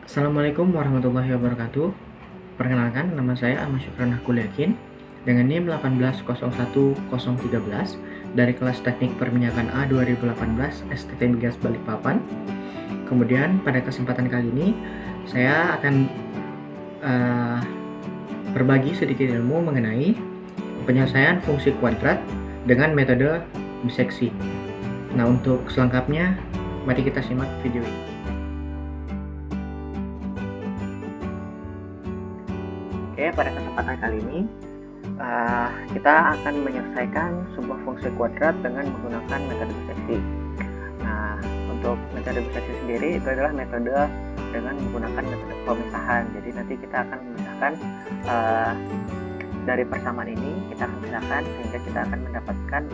Assalamualaikum warahmatullahi wabarakatuh. Perkenalkan, nama saya Ahmad Syukran Hakul Yakin dengan NIM 1801013 dari kelas Teknik Perminyakan A 2018 STT Migas Balikpapan. Kemudian pada kesempatan kali ini saya akan berbagi sedikit ilmu mengenai penyelesaian fungsi kuadrat dengan metode biseksi. Nah, untuk selengkapnya mari kita simak video ini. Oke, pada kesempatan kali ini kita akan menyelesaikan sebuah fungsi kuadrat dengan menggunakan metode biseksi. Nah, untuk metode biseksi sendiri itu adalah metode dengan menggunakan metode pemisahan. Jadi nanti kita akan memisahkan dari persamaan ini, kita akan pisahkan sehingga kita akan mendapatkan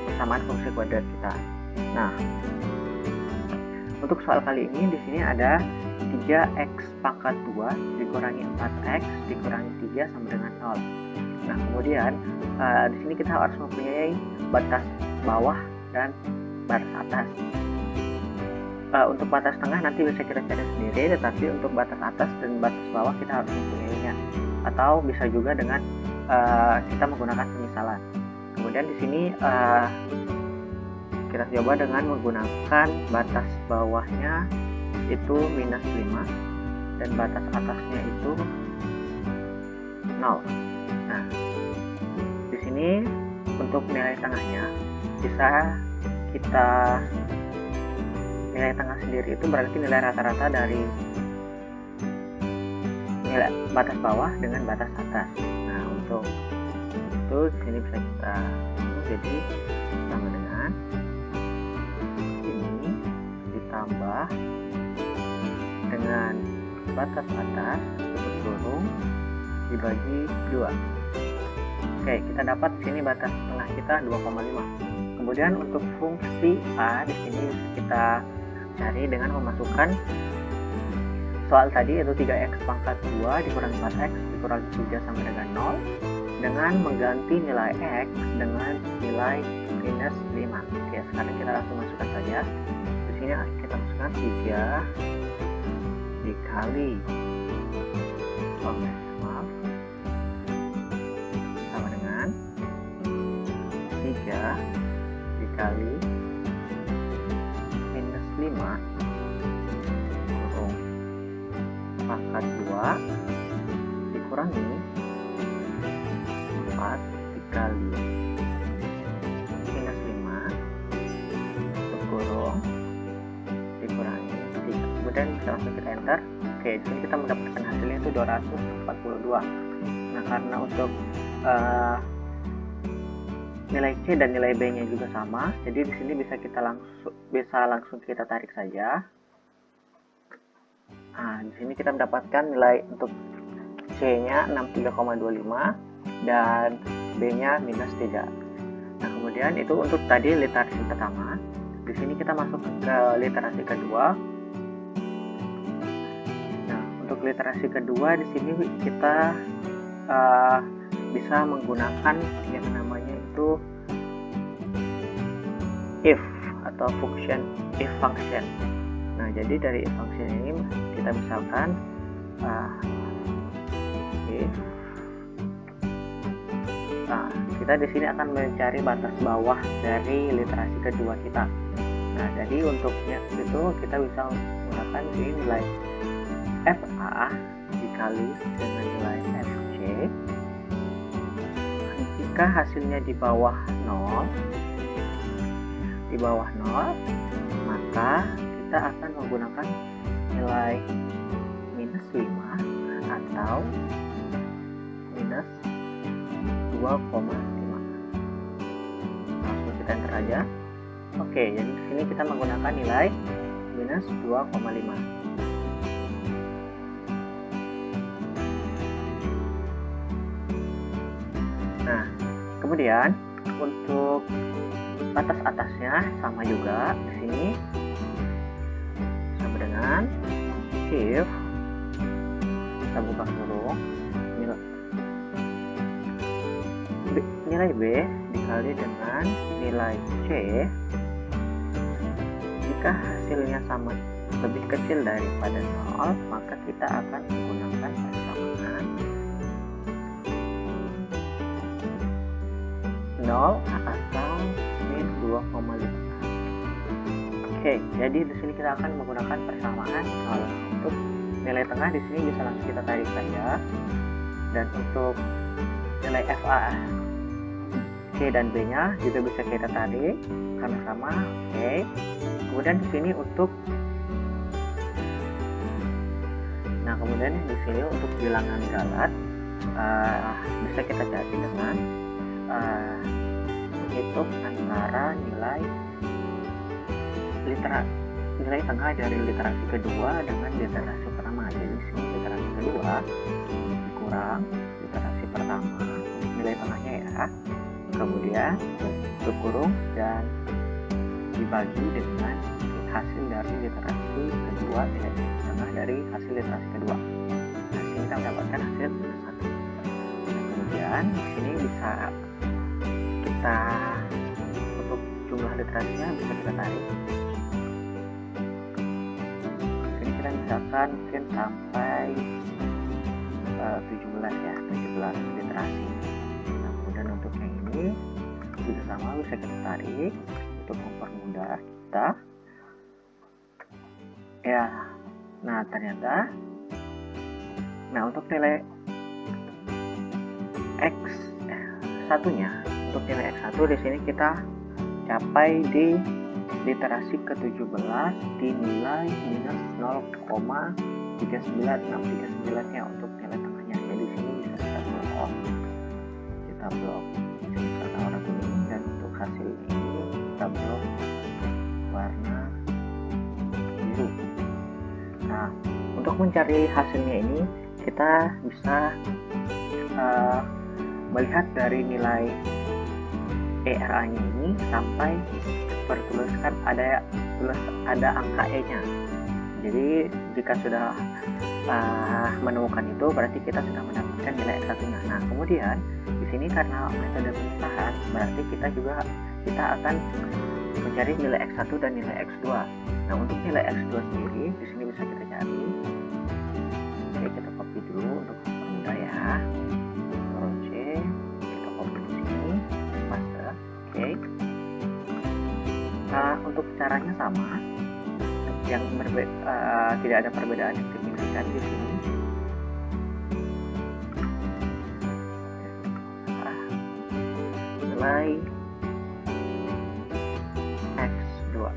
persamaan fungsi kuadrat kita. Nah, untuk soal kali ini di sini ada 3x pangkat 2 dikurangi 4x dikurangi 3 sama dengan 0. Nah, kemudian di sini kita harus mempunyai batas bawah dan batas atas. Untuk batas tengah nanti bisa kita cari sendiri, tetapi untuk batas atas dan batas bawah kita harus mempunyainya. Atau bisa juga dengan kita menggunakan pemisalan. Kemudian di sini kita coba dengan menggunakan batas bawahnya itu minus 5 dan batas atasnya itu 0. Nah, di sini untuk nilai tengahnya bisa kita nilai tengah sendiri itu berarti nilai rata-rata dari nilai batas bawah dengan batas atas. Nah, untuk itu di sini bisa kita jadi sama dengan ini ditambah dengan batas atas tutup kurung dibagi 2. Oke, kita dapat di sini batas tengah kita 2,5. Kemudian untuk fungsi A di sini kita cari dengan memasukkan soal tadi yaitu 3x pangkat 2 dikurangi 4x dikurangi 3 sama dengan 0 dengan mengganti nilai x dengan nilai minus 5. Oke, sekarang kita langsung masukkan saja. Di sini kita masukkan 3 dikali sama dengan 3 dikali minus 5 kurung pangkat 2 dikurangi 4 dikali minus 5 kurung dikurangi 3. Kemudian kita langsung kita enter. Oke, di sini kita mendapatkan hasilnya itu 242. Nah, karena untuk nilai C dan nilai B nya juga sama, jadi di sini bisa langsung kita tarik saja. Nah, di sini kita mendapatkan nilai untuk C nya 63,25 dan B nya minus 3. Nah, kemudian itu untuk tadi literasi pertama. Di sini kita masuk ke literasi kedua. Nah, untuk literasi kedua di sini kita bisa menggunakan yang namanya itu if atau if function. Nah, jadi dari if function ini kita misalkan if kita di sini akan mencari batas bawah dari literasi kedua kita. Nah, jadi untuknya itu kita bisa menggunakan nilai FA dikali dengan nilai FC. Jika hasilnya di bawah 0, maka kita akan menggunakan nilai minus 5 atau minus 2,5. Langsung kita enter aja. Oke, jadi di sini kita menggunakan nilai minus 2,5. Nah, kemudian untuk batas atasnya sama juga. Di sini sama dengan if kita buka kurung nilai B dikali dengan nilai C. Jika hasilnya sama lebih kecil daripada 0, maka kita akan menggunakan persamaan 0 atau min 2,5. Oke, jadi di sini kita akan menggunakan persamaan. Kalau untuk nilai tengah di sini bisa langsung kita tarik saja. Dan untuk nilai FA C dan B nya juga bisa kita tarik karena sama. Oke. Kemudian di sini untuk bilangan galat bisa kita cari dengan menghitung antara nilai tengah dari literasi kedua dengan literasi pertama. Jadi di sini literasi kedua dikurang literasi pertama, nilai tengahnya ya. Kemudian tutup kurung dan dibagi dengan hasil dari literasi kedua, nilai tengah dari hasil literasi kedua. Nah, sini kita mendapatkan hasil minus 1. Kemudian sini bisa kita untuk jumlah literasinya bisa kita tarik. Sini kita misalkan mungkin sampai 17 literasi. Nah, kemudian untuk yang ini juga sama, bisa kita tarik untuk mempermudah kita ya. Nah, ternyata untuk nilai X1 nya, untuk nilai X1 di sini kita capai di literasi ke-17 di nilai minus 0,39639 nya untuk nilai tengahnya. Jadi di sini bisa kita blok misalkan warna kuning, dan untuk hasil ini kita blok warna biru. Nah, untuk mencari hasilnya ini kita bisa melihat dari nilai ERA nya ini sampai bertuliskan ada angka E nya. Jadi jika sudah menemukan itu, berarti kita sudah mendapatkan nilai X1 nya. Nah, kemudian di sini karena metode pemisahan, berarti kita akan mencari nilai X1 dan nilai X2. Nah, untuk nilai X2 sendiri di sini bisa kita cari. Oke, kita copy dulu untuk mempermudah ya. Ctrl C, kita copy di sini, paste. Oke. Untuk caranya sama, yang tidak ada perbedaan yang signifikan di sini. Nilai X2.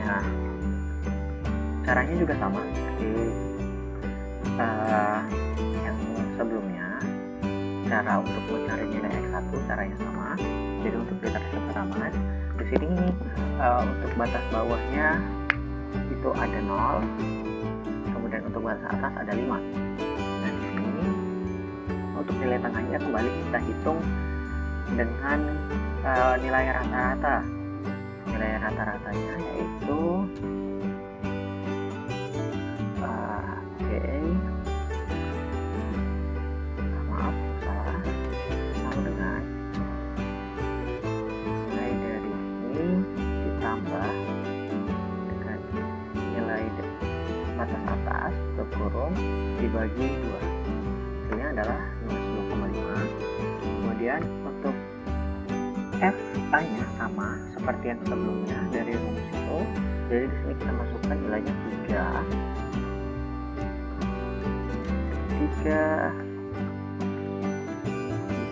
Nah, caranya juga sama seperti yang sebelumnya. Cara untuk mencari nilai X1 caranya sama. Jadi untuk literasi pertama di sini untuk batas bawahnya itu ada 0, kemudian untuk batas atas ada 5. Nah, di sini untuk nilai tengahnya kembali kita hitung dengan nilai rata-rata. Nilai rata-ratanya yaitu sama dengan nilai dari ini ditambah dengan nilai batas atas tutup kurung dibagi 2, hasilnya adalah minus 2,5. Kemudian untuk FA nya sama seperti yang sebelumnya dari rumus itu. Jadi di sini kita masukkan nilainya 3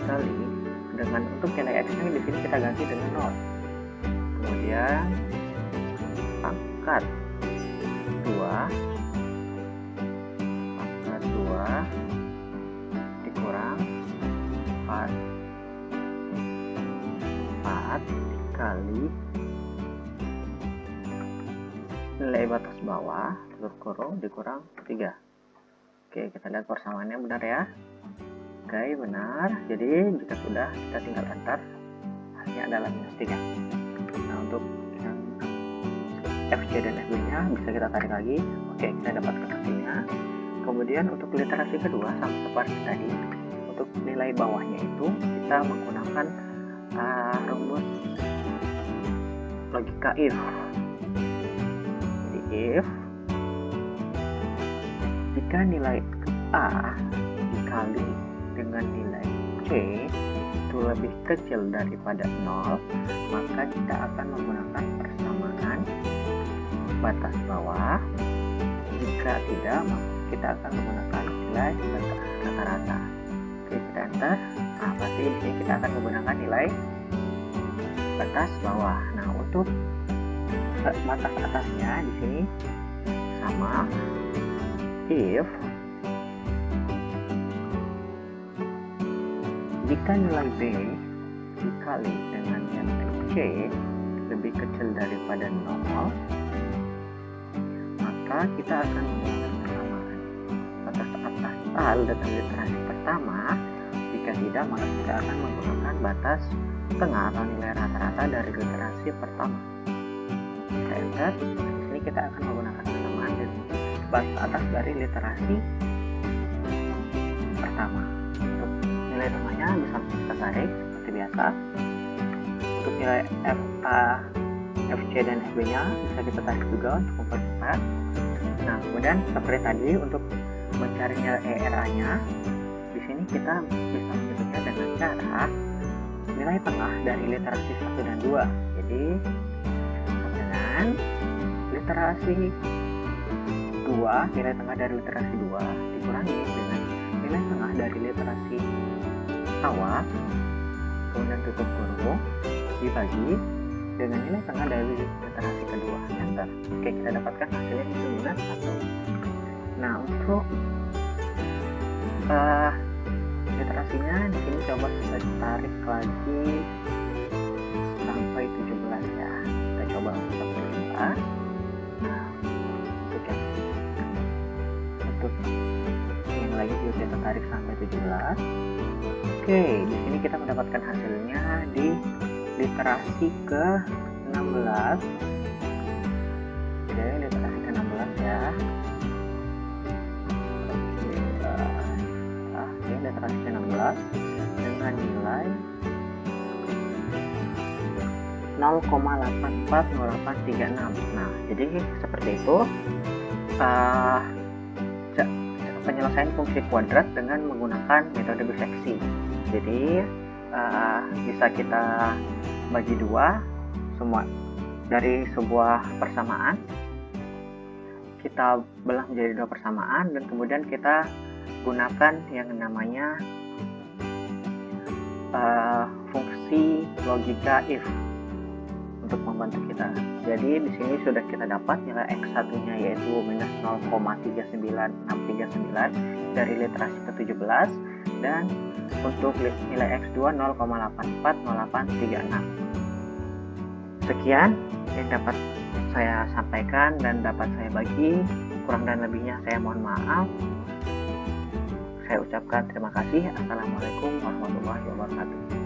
dikali dengan untuk nilai X nya di sini kita ganti dengan 0. Kemudian pangkat 2 dikurang 4 dikali nilai batas bawah tutup kurung dikurang 3. Oke, kita lihat persamaannya benar ya. Oke, benar. Jadi jika sudah, kita tinggal enter, hasilnya adalah minus 3. Nah, untuk yang FC dan FB nya bisa kita tarik lagi. Oke, kita dapatkan hasilnya. kemudian untuk literasi kedua sama seperti tadi, untuk nilai bawahnya itu kita menggunakan rumus logika if. Jadi if jika nilai A dikali dengan nilai C itu lebih kecil daripada 0, maka kita akan menggunakan persamaan batas bawah. Jika tidak, maka kita akan menggunakan nilai batas rata-rata. Oke, kita enter. Nah, berarti di sini kita akan menggunakan nilai batas bawah. Nah, untuk batas atasnya di sini sama if jika nilai B dikali dengan nilai C lebih kecil daripada 0, maka kita akan menggunakan persamaan batas atas dan literasi pertama. Jika tidak, maka kita akan menggunakan batas tengah atau nilai rata-rata dari literasi pertama. Kita enter. Di sini kita akan menggunakan persamaan dan batas atas dari literasi pertama. Untuk nilai tengahnya bisa kita tarik seperti biasa. Untuk nilai FC dan FB nya bisa kita tarik juga untuk mempercepat. Nah, kemudian seperti tadi untuk mencari nilai ERA nya, di sini kita bisa menyebutnya dengan cara nilai tengah dari literasi 1 dan 2. Jadi dengan literasi 2, nilai tengah dari literasi 2 dikurangi dengan nilai tengah dari literasi awal, kemudian tutup kurung, dibagi dengan nilai tengah dari literasi kedua. Enter. Oke, kita dapatkan hasilnya itu dengan 1. Nah, untuk literasinya di sini coba kita tarik lagi sampai 17 ya. Kita coba sampai 17. Nah, untuk yang lain juga kita tarik sampai 17. Oke, di sini kita mendapatkan hasilnya di literasi ke-16. Oke, literasi ke-16 ya. Oke, literasi ke-16 dengan nilai 0,840836. Nah, jadi seperti itu penyelesaian fungsi kuadrat dengan menggunakan metode biseksi. Jadi bisa kita bagi dua, semua dari sebuah persamaan kita belah menjadi dua persamaan, dan kemudian kita gunakan yang namanya fungsi logika if untuk membantu kita. Jadi di sini sudah kita dapat nilai X1 nya yaitu minus 0,39639 dari literasi ke-17, dan untuk nilai X2 0,840836. Sekian yang dapat saya sampaikan dan dapat saya bagi. Kurang dan lebihnya saya mohon maaf. Saya ucapkan terima kasih. Assalamualaikum warahmatullahi wabarakatuh.